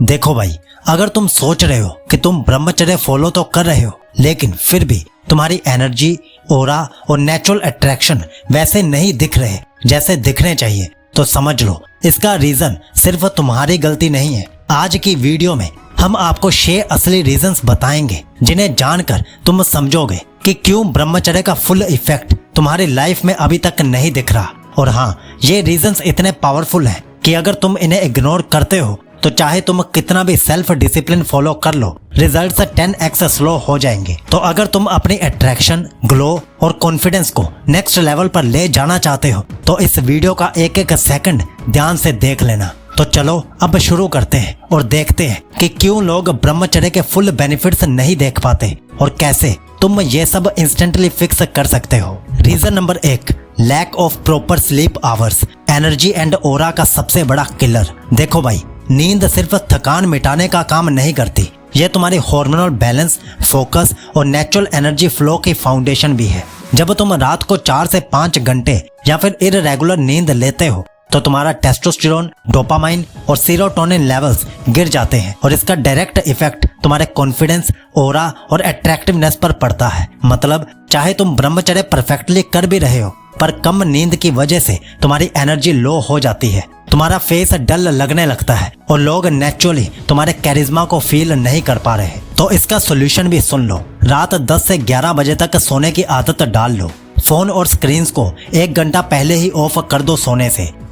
देखो भाई, अगर तुम सोच रहे हो कि तुम ब्रह्मचर्य फॉलो तो कर रहे हो, लेकिन फिर भी तुम्हारी एनर्जी, ओरा और नेचुरल अट्रैक्शन वैसे नहीं दिख रहे जैसे दिखने चाहिए, तो समझ लो इसका रीजन सिर्फ तुम्हारी गलती नहीं है। आज की वीडियो में हम आपको 6 असली रीजंस बताएंगे जिन्हें जानकर तुम समझोगे कि क्यों ब्रह्मचर्य का फुल इफेक्ट तुम्हारी लाइफ में अभी तक नहीं दिख रहा। और हाँ, ये रीजंस इतने पावरफुल हैं कि अगर तुम इन्हें इग्नोर करते हो तो चाहे तुम कितना भी सेल्फ डिसिप्लिन फॉलो कर लो, रिजल्ट्स 10x स्लो हो जाएंगे। तो अगर तुम अपनी अट्रैक्शन, ग्लो और कॉन्फिडेंस को नेक्स्ट लेवल पर ले जाना चाहते हो तो इस वीडियो का एक एक सेकंड ध्यान से देख लेना। तो चलो अब शुरू करते हैं और देखते हैं कि क्यों लोग ब्रह्मचर्य के फुल बेनिफिट्स नहीं देख पाते और कैसे तुम ये सब इंस्टेंटली फिक्स कर सकते हो। Reason number 1, lack of proper sleep hours, energy and aura का सबसे बड़ा किलर। देखो भाई, नींद सिर्फ थकान मिटाने का काम नहीं करती, यह तुम्हारी हार्मोनल बैलेंस, फोकस और नेचुरल एनर्जी फ्लो की फाउंडेशन भी है। जब तुम रात को 4 से 5 घंटे या फिर इररेगुलर नींद लेते हो तो तुम्हारा टेस्टोस्टेरोन, डोपामाइन और सेरोटोनिन लेवल्स गिर जाते हैं और इसका डायरेक्ट इफेक्ट तुम्हारे कॉन्फिडेंस, ओरा और अट्रैक्टिवनेस पर पड़ता है। मतलब चाहे तुम ब्रह्मचर्य परफेक्टली कर भी रहे हो, पर कम नींद की वजह से तुम्हारी एनर्जी लो हो जाती है, तुम्हारा फेस डल लगने लगता है और लोग नेचुरली तुम्हारे कैरिज्मा को फील नहीं कर पा रहे। तो इसका सोल्यूशन भी सुन लो। रात 10 से 11 बजे तक सोने की आदत डाल लो। फोन और स्क्रीन्स को 1 घंटा पहले ही ऑफ कर दो।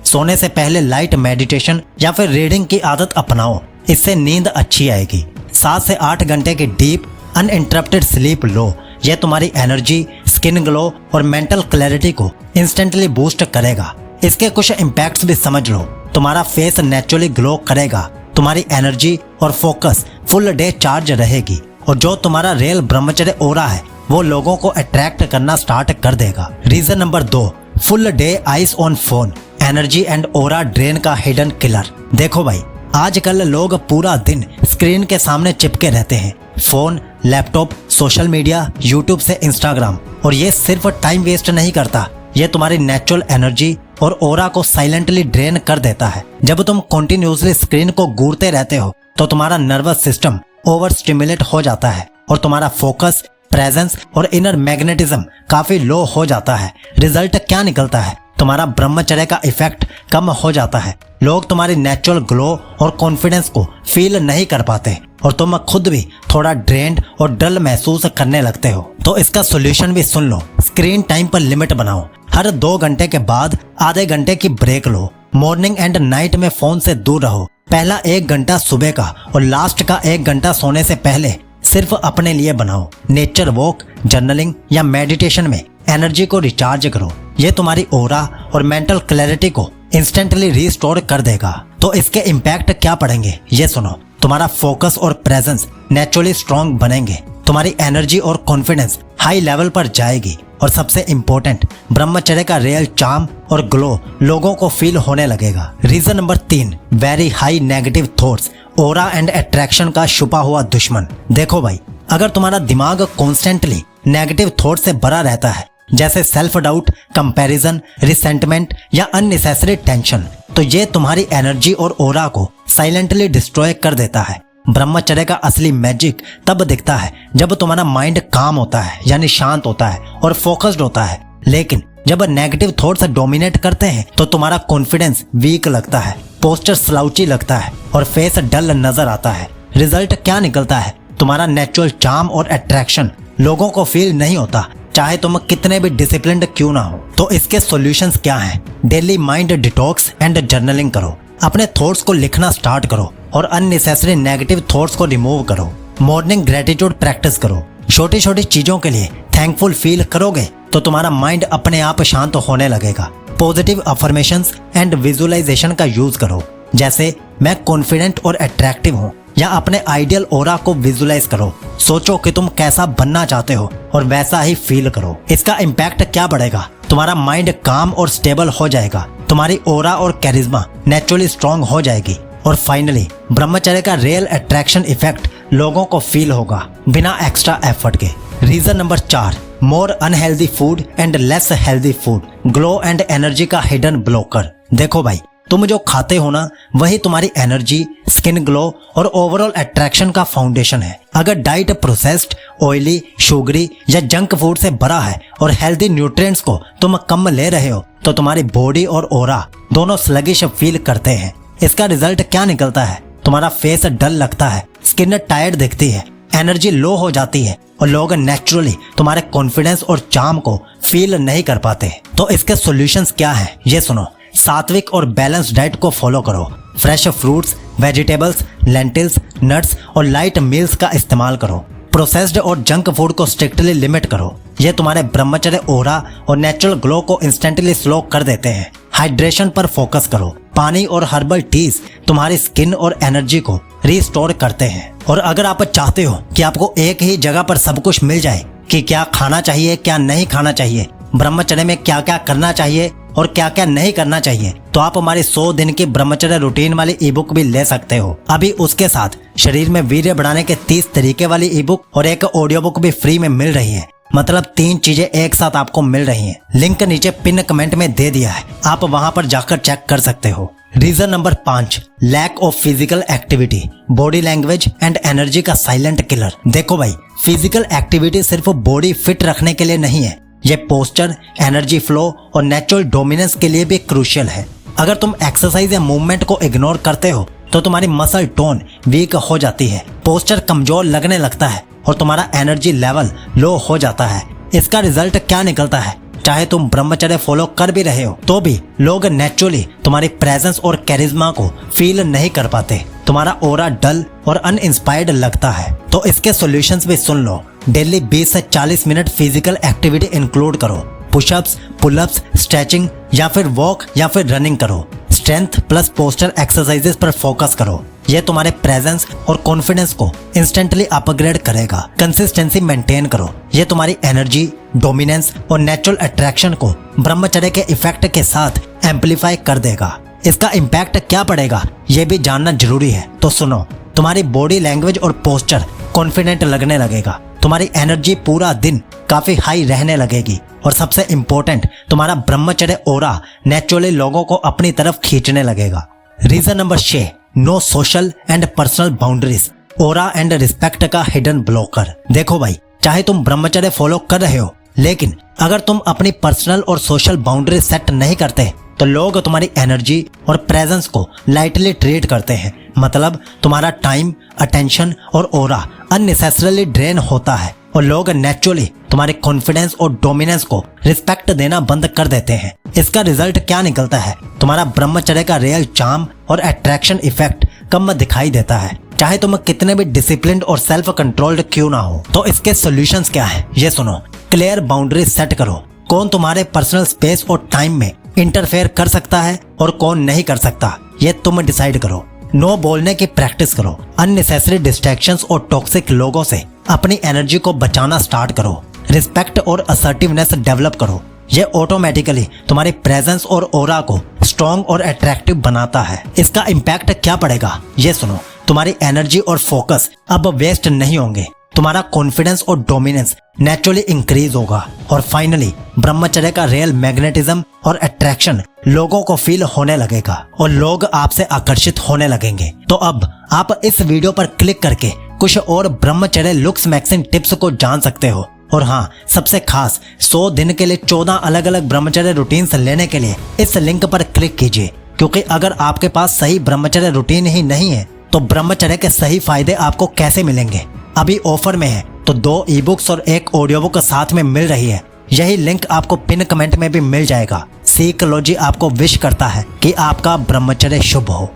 सोने से पहले लाइट मेडिटेशन या फिर रीडिंग की आदत अपनाओ, इससे नींद अच्छी आएगी। 7 से 8 घंटे की डीप अनइंटरप्टेड स्लीप लो, यह तुम्हारी एनर्जी, स्किन ग्लो और मेंटल क्लैरिटी को इंस्टेंटली बूस्ट करेगा। इसके कुछ इम्पैक्ट्स भी समझ लो। तुम्हारा फेस नेचुरली ग्लो करेगा, तुम्हारी एनर्जी और फोकस फुल डे चार्ज रहेगी और जो तुम्हारा रियल ब्रह्मचर्य ओरा है वो लोगों को अट्रैक्ट करना स्टार्ट कर देगा। Reason number 2, full day eyes on phone, energy and aura drain का हिडन किलर। देखो भाई, आजकल लोग पूरा दिन स्क्रीन के सामने चिपके रहते हैं। Phone, laptop, social media, YouTube से इंस्टाग्राम, और ये सिर्फ टाइम वेस्ट नहीं करता, ये तुम्हारी नेचुरल एनर्जी और ओरा को साइलेंटली ड्रेन कर देता है। जब तुम कंटिन्यूअसली स्क्रीन को घूरते रहते हो तो तुम्हारा नर्वस सिस्टम ओवर स्टिमुलेट हो जाता है और तुम्हारा फोकस, प्रेजेंस और इनर मैग्नेटिज्म काफी लो हो जाता है। रिजल्ट क्या निकलता है? तुम्हारा ब्रह्मचर्य का इफेक्ट कम हो जाता है। लोग तुम्हारी नेचुरल ग्लो और कॉन्फिडेंस को फील नहीं कर पाते और तुम खुद भी थोड़ा ड्रेन्ड और डल महसूस करने लगते हो। तो इसका सॉल्यूशन भी सुन लो। स्क्रीन टाइम पर लिमिट बनाओ। हर 2 घंटे के बाद आधे घंटे की ब्रेक लो। मॉर्निंग एंड नाइट में फोन से दूर रहो। पहला 1 घंटा सुबह का और लास्ट का 1 घंटा सोने से पहले सिर्फ अपने लिए बनाओ। नेचर वॉक, जर्नलिंग या मेडिटेशन में एनर्जी को रिचार्ज करो, ये तुम्हारी ओरा और मेंटल क्लैरिटी को इंस्टेंटली रिस्टोर कर देगा। तो इसके इम्पैक्ट क्या पड़ेंगे ये सुनो। तुम्हारा फोकस और प्रेजेंस नेचुरली स्ट्रॉन्ग बनेंगे, तुम्हारी एनर्जी और कॉन्फिडेंस हाई लेवल पर जाएगी और सबसे इम्पोर्टेंट, ब्रह्मचर्य का रियल चार्म और ग्लो लोगों को फील होने लगेगा। Reason number 3, very high negative thoughts, aura and attraction का छुपा हुआ दुश्मन। देखो भाई, अगर तुम्हारा दिमाग कॉन्स्टेंटली नेगेटिव थॉट से भरा रहता है, जैसे सेल्फ डाउट, कंपैरिजन, रिसेंटमेंट या अननेसेसरी टेंशन, तो ये तुम्हारी एनर्जी और ओरा को साइलेंटली डिस्ट्रॉय कर देता है। ब्रह्मचर्य का असली मैजिक तब दिखता है जब तुम्हारा माइंड काम होता है, यानी शांत होता है और फोकस्ड होता है। लेकिन जब नेगेटिव थॉट्स डोमिनेट करते हैं तो तुम्हारा कॉन्फिडेंस वीक लगता है, पोस्चर स्लाउची लगता है और फेस डल नजर आता है। रिजल्ट क्या निकलता है? तुम्हारा नेचुरल चार्म और अट्रैक्शन लोगों को फील नहीं होता, चाहे तुम कितने भी डिसिप्लिन्ड क्यों ना हो। तो इसके सॉल्यूशंस क्या हैं? Daily mind detox and journaling करो। अपने थॉट्स को लिखना स्टार्ट करो और अननेसेसरी नेगेटिव थॉट्स को रिमूव करो। मॉर्निंग ग्रेटिट्यूड प्रैक्टिस करो। छोटी छोटी चीजों के लिए थैंकफुल फील करोगे तो तुम्हारा माइंड अपने आप शांत होने लगेगा। पॉजिटिव अफर्मेशंस एंड विजुअलाइजेशन का यूज करो, जैसे मैं कॉन्फिडेंट और अट्रैक्टिव हूँ, या अपने आइडियल ओरा को विजुअलाइज करो। सोचो कि तुम कैसा बनना चाहते हो और वैसा ही फील करो। इसका इम्पैक्ट क्या बढ़ेगा? तुम्हारा माइंड काम और स्टेबल हो जाएगा, तुम्हारी ओरा और कैरिज्मा नेचुरली स्ट्रॉन्ग हो जाएगी और फाइनली ब्रह्मचर्य का रियल अट्रैक्शन इफेक्ट लोगों को फील होगा बिना एक्स्ट्रा एफर्ट के। Reason number 4, more unhealthy food and less healthy food, glow and energy का हिडन ब्लॉकर। देखो भाई, तुम जो खाते हो ना, वही तुम्हारी एनर्जी, स्किन ग्लो और ओवरऑल अट्रैक्शन का फाउंडेशन है। अगर डाइट प्रोसेस्ड, ऑयली, शुगरी या जंक फूड से भरा है और हेल्दी न्यूट्रिएंट्स को तुम कम ले रहे हो तो तुम्हारी बॉडी और ऑरा दोनों स्लगिश फील करते हैं। इसका रिजल्ट क्या निकलता है? तुम्हारा फेस डल लगता है, स्किन टायर्ड दिखती है, एनर्जी लो हो जाती है और लोग नेचुरली तुम्हारे कॉन्फिडेंस और चार्म को फील नहीं कर पाते। तो इसके सॉल्यूशंस क्या हैं? ये सुनो। सात्विक और बैलेंस डाइट को फॉलो करो। Fresh fruits, vegetables, lentils, nuts और लाइट मील्स का इस्तेमाल करो। प्रोसेस्ड और जंक फूड को स्ट्रिक्टली लिमिट करो। ये तुम्हारे ब्रह्मचर्य ऑरा और नेचुरल ग्लो को इंस्टेंटली स्लो कर देते हैं। हाइड्रेशन पर फोकस करो। पानी और हर्बल टीज तुम्हारी स्किन और एनर्जी को रिस्टोर करते हैं। और अगर आप चाहते हो कि आपको एक ही जगह पर सब कुछ मिल जाए कि क्या खाना चाहिए, क्या नहीं खाना चाहिए, ब्रह्मचर्य में क्या क्या करना चाहिए और क्या क्या नहीं करना चाहिए, तो आप हमारी 100 दिन की ब्रह्मचर्य रूटीन वाली ई बुक भी ले सकते हो। अभी उसके साथ शरीर में वीर्य बढ़ाने के 30 तरीके वाली ई बुक और एक ऑडियो बुक भी फ्री में मिल रही है। मतलब 3 चीजें एक साथ आपको मिल रही हैं। लिंक नीचे पिन कमेंट में दे दिया है, आप वहां पर जाकर चेक कर सकते हो। Reason number 5, lack of physical activity, body language and energy का साइलेंट किलर। देखो भाई, फिजिकल एक्टिविटी सिर्फ बॉडी फिट रखने के लिए नहीं है, ये पोस्चर, एनर्जी फ्लो और नेचुरल डोमिनेंस के लिए भी क्रूशियल है। अगर तुम एक्सरसाइज या मूवमेंट को इग्नोर करते हो तो तुम्हारी मसल टोन वीक हो जाती है, पोस्चर कमजोर लगने लगता है और तुम्हारा एनर्जी लेवल लो हो जाता है। इसका रिजल्ट क्या निकलता है? चाहे तुम ब्रह्मचर्य फॉलो कर भी रहे हो तो भी लोग नेचुरली तुम्हारी प्रेजेंस और कैरिज्मा को फील नहीं कर पाते। तुम्हारा ऑरा डल और अनइंस्पायर्ड लगता है। तो इसके सॉल्यूशंस भी सुन लो। डेली 20 से 40 मिनट फिजिकल एक्टिविटी इंक्लूड करो। पुशअप्स, पुलअप्स, स्ट्रेचिंग या फिर वॉक या फिर रनिंग करो। स्ट्रेंथ प्लस पोस्चर एक्सरसाइजेस पर फोकस करो। ये तुम्हारे प्रेजेंस और कॉन्फिडेंस को इंस्टेंटली अपग्रेड करेगा। कंसिस्टेंसी मेंटेन करो। ये तुम्हारी एनर्जी, डोमिनेंस और नेचुरल अट्रैक्शन को ब्रह्मचर्य के इफेक्ट के साथ एम्पलीफाई कर देगा। इसका इम्पैक्ट क्या पड़ेगा ये भी जानना जरूरी है, तो सुनो। तुम्हारी बॉडी लैंग्वेज और पोस्चर कॉन्फिडेंट लगने लगेगा। तुम्हारी एनर्जी पूरा दिन काफी हाई रहने लगेगी और सबसे इम्पोर्टेंट, तुम्हारा ब्रह्मचर्य ऑरा नेचुरली लोगों को अपनी तरफ खींचने लगेगा। Reason number 6, no social and personal boundaries, aura and respect का हिडन ब्लॉकर। देखो भाई, चाहे तुम ब्रह्मचर्य फॉलो कर रहे हो, लेकिन अगर तुम अपनी पर्सनल और सोशल बाउंड्री सेट नहीं करते तो लोग तुम्हारी एनर्जी और प्रेजेंस को लाइटली ट्रीट करते हैं। मतलब तुम्हारा टाइम, अटेंशन और ऑरा अननेसेसरली ड्रेन होता है और लोग नेचुरली तुम्हारे कॉन्फिडेंस और डोमिनेंस को रिस्पेक्ट देना बंद कर देते हैं। इसका रिजल्ट क्या निकलता है? तुम्हारा ब्रह्मचर्य का रियल चार्म और अट्रैक्शन इफेक्ट कम दिखाई देता है, चाहे तुम कितने भी डिसिप्लिन्ड और सेल्फ कंट्रोल्ड क्यों ना हो। तो इसके सॉल्यूशंस क्या है? ये सुनो। क्लियर बाउंड्री सेट करो। कौन तुम्हारे पर्सनल स्पेस और टाइम में इंटरफेयर कर सकता है और कौन नहीं कर सकता, ये तुम डिसाइड करो। नो बोलने की प्रैक्टिस करो। अननेसेसरी डिस्ट्रैक्शंस और टॉक्सिक लोगों से अपनी एनर्जी को बचाना स्टार्ट करो। रिस्पेक्ट और असर्टिवनेस डेवलप करो। ये ऑटोमेटिकली तुम्हारी प्रेजेंस और ऑरा को स्ट्रॉन्ग और अट्रैक्टिव बनाता है। इसका इम्पैक्ट क्या पड़ेगा? ये सुनो। तुम्हारी एनर्जी और फोकस अब वेस्ट नहीं होंगे। तुम्हारा कॉन्फिडेंस और डोमिनेंस नेचुरली इंक्रीज होगा और फाइनली ब्रह्मचर्य का रियल मैग्नेटिज्म और अट्रैक्शन लोगों को फील होने लगेगा और लोग आपसे आकर्षित होने लगेंगे। तो अब आप इस वीडियो पर क्लिक करके कुछ और ब्रह्मचर्य लुक्स मैक्सिम टिप्स को जान सकते हो। और हाँ, सबसे खास 100 दिन के लिए 14 अलग अलग ब्रह्मचर्य रूटीन्स लेने के लिए इस लिंक पर क्लिक कीजिए, क्योंकि अगर आपके पास सही ब्रह्मचर्य रूटीन ही नहीं है तो ब्रह्मचर्य के सही फायदे आपको कैसे मिलेंगे? अभी ऑफर में है तो 2 ई बुक्स और 1 ऑडियो बुक साथ में मिल रही है। यही लिंक आपको पिन कमेंट में भी मिल जाएगा। सीकलॉजी आपको विश करता है कि आपका ब्रह्मचर्य शुभ हो।